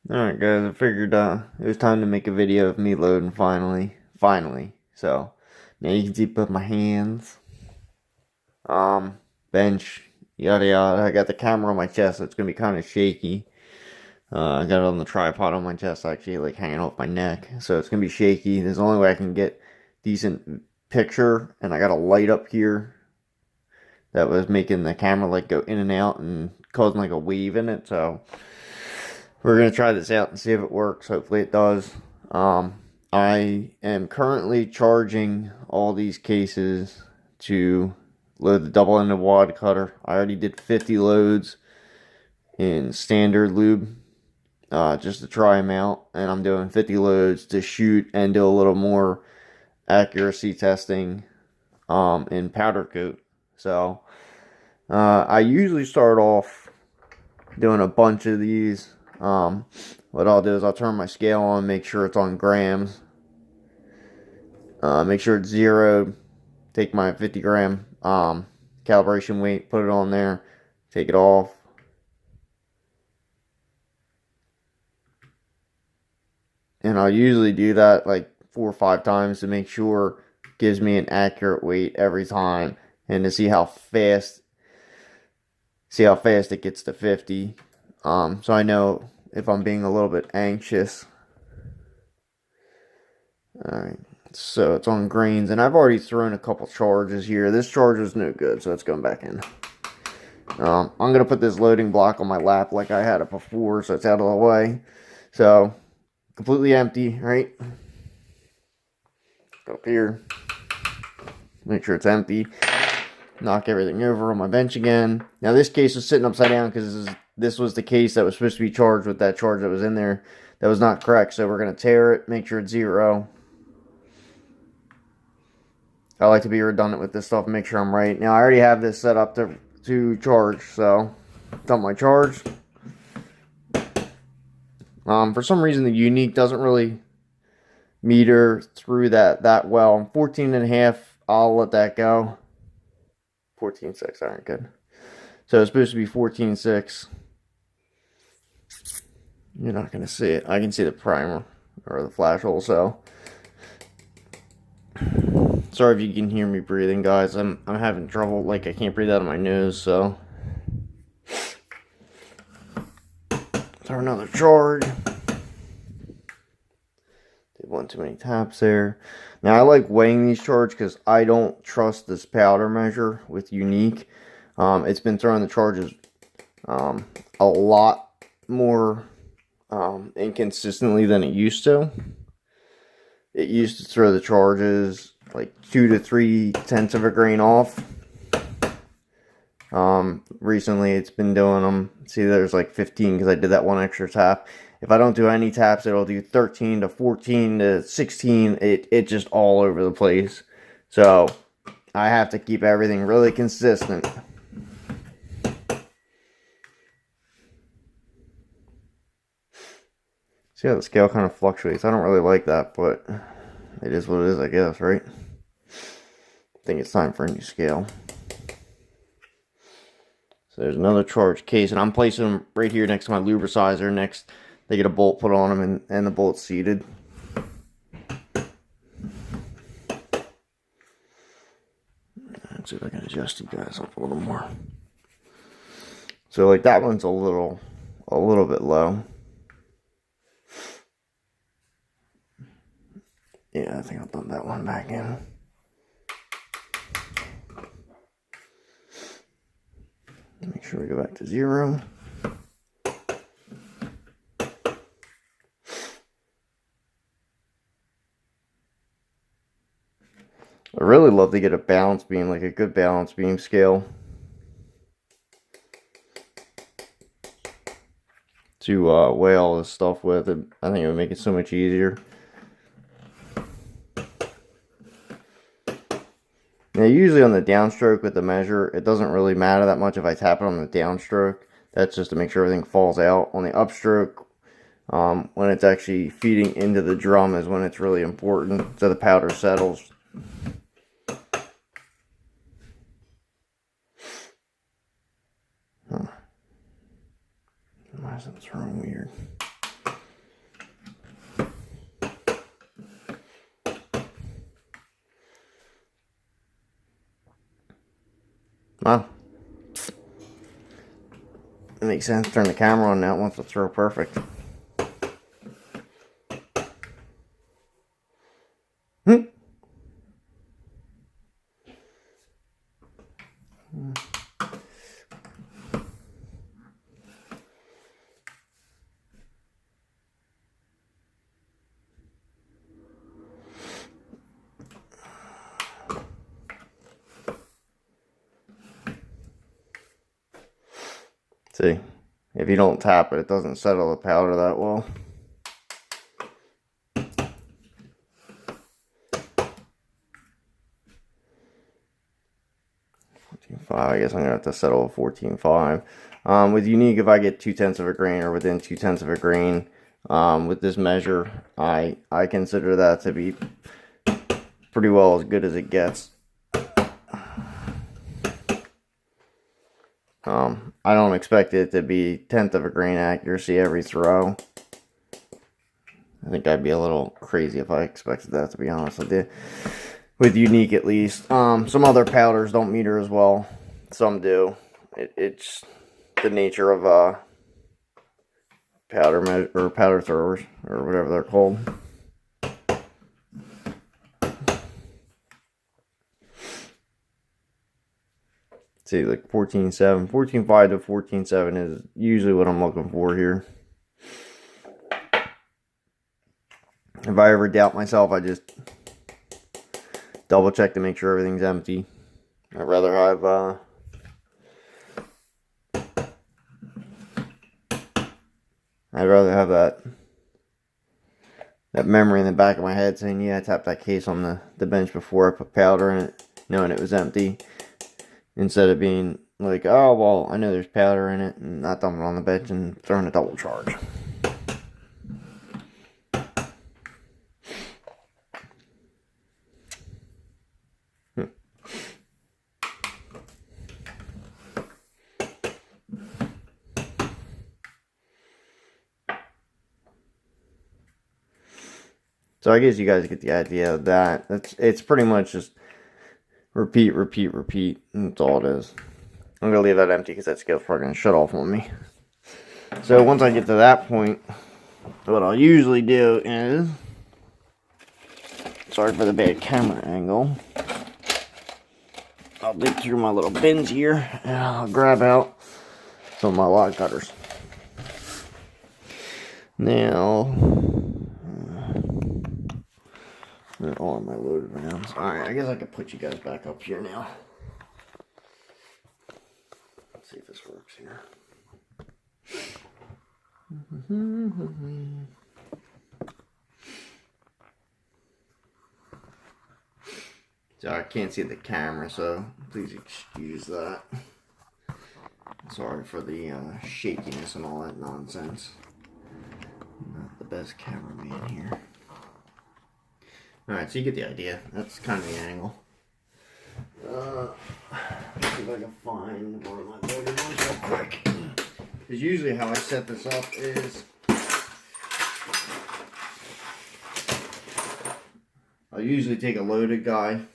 Alright guys, I figured it was time to make a video of me loading finally. So now you can see both my hands, bench, yada yada. I got the camera on my chest, so it's gonna be kind of shaky. I got it on the tripod on my chest, actually, like hanging off my neck, so it's gonna be shaky. There's the only way I can get decent picture, and I got a light up here that was making the camera like go in and out and causing like a wave in it. So we're gonna try this out and see if it works. Hopefully it does. I am currently charging all these cases to load the double-ended wad cutter. I already did 50 loads in standard lube, just to try them out, and I'm doing 50 loads to shoot and do a little more accuracy testing in powder coat. So I usually start off doing a bunch of these. What I'll do is I'll turn my scale on, make sure it's on grams, make sure it's zeroed, take my 50 gram calibration weight, put it on there, take it off, and I'll usually do that like 4 or 5 times to make sure it gives me an accurate weight every time, and to see how fast it gets to 50. So I know if I'm being a little bit anxious. Alright, so it's on grains, and I've already thrown a couple charges here. This charge was no good, so it's going back in. I'm going to put this loading block on my lap like I had it before, so it's out of the way. So, completely empty, right? Up here. Make sure it's empty. Knock everything over on my bench again. Now this case was sitting upside down because this was the case that was supposed to be charged with that charge that was in there. That was not correct, so we're going to tear it, make sure it's zero. I like to be redundant with this stuff and make sure I'm right. Now I already have this set up to charge, so dump my charge. For some reason the unique doesn't really meter through that well. 14.5, I'll let that go. 14.6, alright, good. So it's supposed to be 14.6. You're not going to see it. I can see the primer or the flash hole, so sorry if you can hear me breathing, guys. I'm having trouble, like I can't breathe out of my nose, so throw another charge. Did one too many taps there. Now I like weighing these charges because I don't trust this powder measure with Unique. It's been throwing the charges a lot more inconsistently than it used to. It used to throw the charges like 2 to 3 tenths of a grain off. Recently it's been doing them. See, there's like 15 because I did that one extra tap. If I don't do any taps, it'll do 13 to 14 to 16. It just all over the place. So I have to keep everything really consistent. See how the scale kind of fluctuates. I don't really like that, but it is what it is, I guess, right? I think it's time for a new scale. So there's another charge case, and I'm placing them right here next to my lubricizer. Next, they get a bolt put on them, and the bolt's seated. Let's see if I can adjust you guys up a little more. So like that one's a little bit low. Yeah, I think I'll dump that one back in. Make sure we go back to zero. I really love to get a balance beam, like a good balance beam scale, to weigh all this stuff with. I think it would make it so much easier. Now usually on the downstroke with the measure, it doesn't really matter that much if I tap it on the downstroke. That's just to make sure everything falls out. On the upstroke, when it's actually feeding into the drum is when it's really important, so the powder settles. Why is it throwing weird? Well, it makes sense. Turn the camera on now once the throw perfect. See, if you don't tap it, it doesn't settle the powder that well. I guess I'm gonna have to settle a 14.5. With unique, if I get 2/10 of a grain or within 2/10 of a grain, with this measure, I consider that to be pretty well as good as it gets. I don't expect it to be 1/10 of a grain accuracy every throw. I think I'd be a little crazy if I expected that, to be honest with you. With unique, at least. Some other powders don't meter as well. Some do. It's the nature of powder throwers, or whatever they're called. See, like 14.7, 14.5 to 14.7 is usually what I'm looking for here. If I ever doubt myself, I just double check to make sure everything's empty. I'd rather have that memory in the back of my head saying, yeah, I tapped that case on the bench before I put powder in it, knowing it was empty. Instead of being like, oh, well, I know there's powder in it, and not dumping it on the bench and throwing a double charge. So I guess you guys get the idea of that. It's pretty much just repeat, repeat, repeat. That's all it is. I'm going to leave that empty because that scale's probably going to shut off on me. So once I get to that point, what I'll usually do is, sorry for the bad camera angle, I'll dig through my little bins here and I'll grab out some of my log cutters. Now, they're all my loaded rounds. Alright, I guess I could put you guys back up here now. Let's see if this works here. So I can't see the camera, so please excuse that. Sorry for the shakiness and all that nonsense. Not the best cameraman here. Alright, so you get the idea. That's kind of the angle. Let's see if I can find one of my loaded ones real quick. Because usually how I set this up is I'll usually take a loaded guy,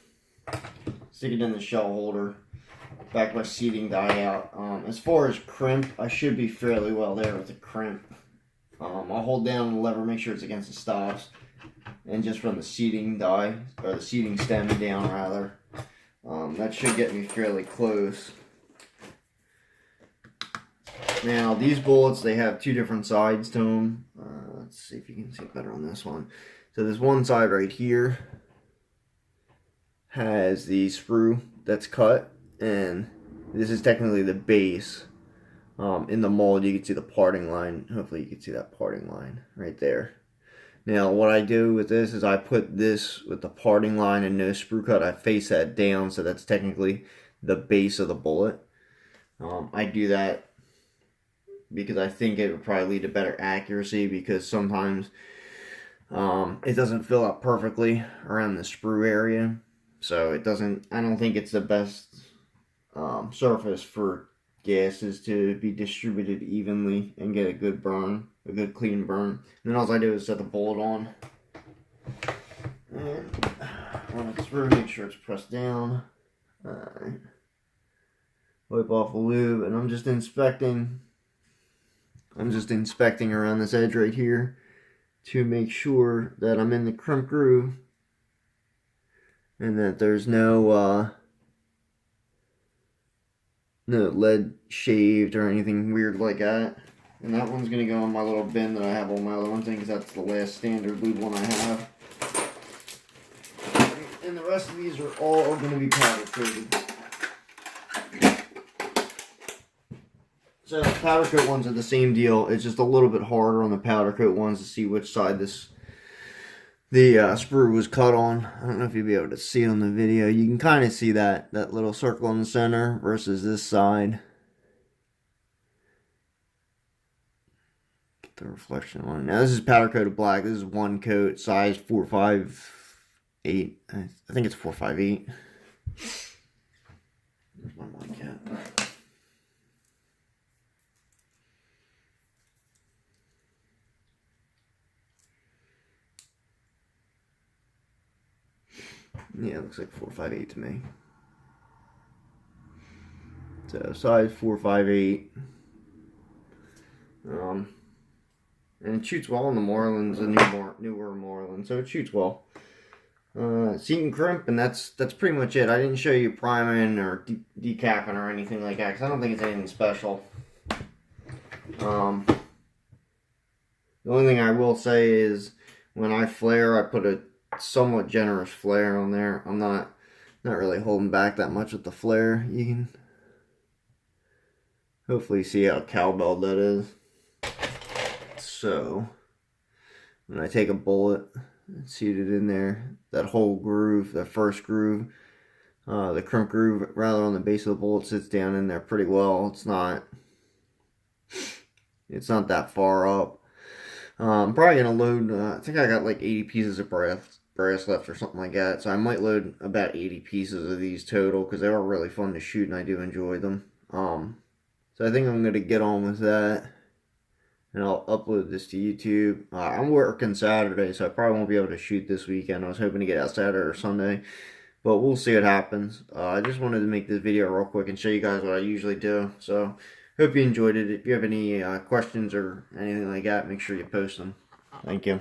stick it in the shell holder, back my seating die out. As far as crimp, I should be fairly well there with the crimp. I'll hold down the lever, make sure it's against the stops, and just run the seating die, or the seating stem down rather. That should get me fairly close. Now these bullets, they have two different sides to them. Let's see if you can see it better on this one. So this one side right here has the sprue that's cut, and this is technically the base. In the mold you can see the parting line. Hopefully you can see that parting line right there. Now what I do with this is I put this with the parting line and no sprue cut. I face that down, so that's technically the base of the bullet. I do that because I think it would probably lead to better accuracy, because sometimes it doesn't fill up perfectly around the sprue area. So it doesn't, I don't think it's the best surface for gases to be distributed evenly and get a good burn, a good clean burn. And then all I do is set the bullet on and run it through, make sure it's pressed down. Alright. wipe off a lube, and I'm just inspecting around this edge right here to make sure that I'm in the crimp groove and that there's no lead shaved or anything weird like that. And that one's going to go in my little bin that I have all my other ones in, because that's the last standard lube one I have. And the rest of these are all going to be powder coated. So powder coat ones are the same deal. It's just a little bit harder on the powder coat ones to see which side the sprue was cut on. I don't know if you'll be able to see it on the video. You can kind of see that little circle in the center versus this side. Get the reflection on it. Now this is powder coated black. This is one coat, size 458. I think it's 458. There's my mic cap. Yeah, it looks like 458 to me. So size 458. And it shoots well on the Marlins, the newer Marlins, so it shoots well. Seat and crimp, and that's pretty much it. I didn't show you priming or decapping or anything like that, because I don't think it's anything special. The only thing I will say is when I flare, I put a somewhat generous flare on there. I'm not really holding back that much with the flare. You can hopefully see how cowbelled that is. So when I take a bullet and seat it in there, that whole groove, that first groove, the crimp groove rather on the base of the bullet sits down in there pretty well. It's not that far up. I'm probably gonna load, I think I got like 80 pieces of brass left or something like that, so I might load about 80 pieces of these total, because they are really fun to shoot and I do enjoy them. So I think I'm gonna get on with that, and I'll upload this to YouTube. I'm working Saturday, so I probably won't be able to shoot this weekend. I was hoping to get out Saturday or Sunday, but we'll see what happens. I just wanted to make this video real quick and show you guys what I usually do. So hope you enjoyed it. If you have any questions or anything like that, make sure you post them. Thank you.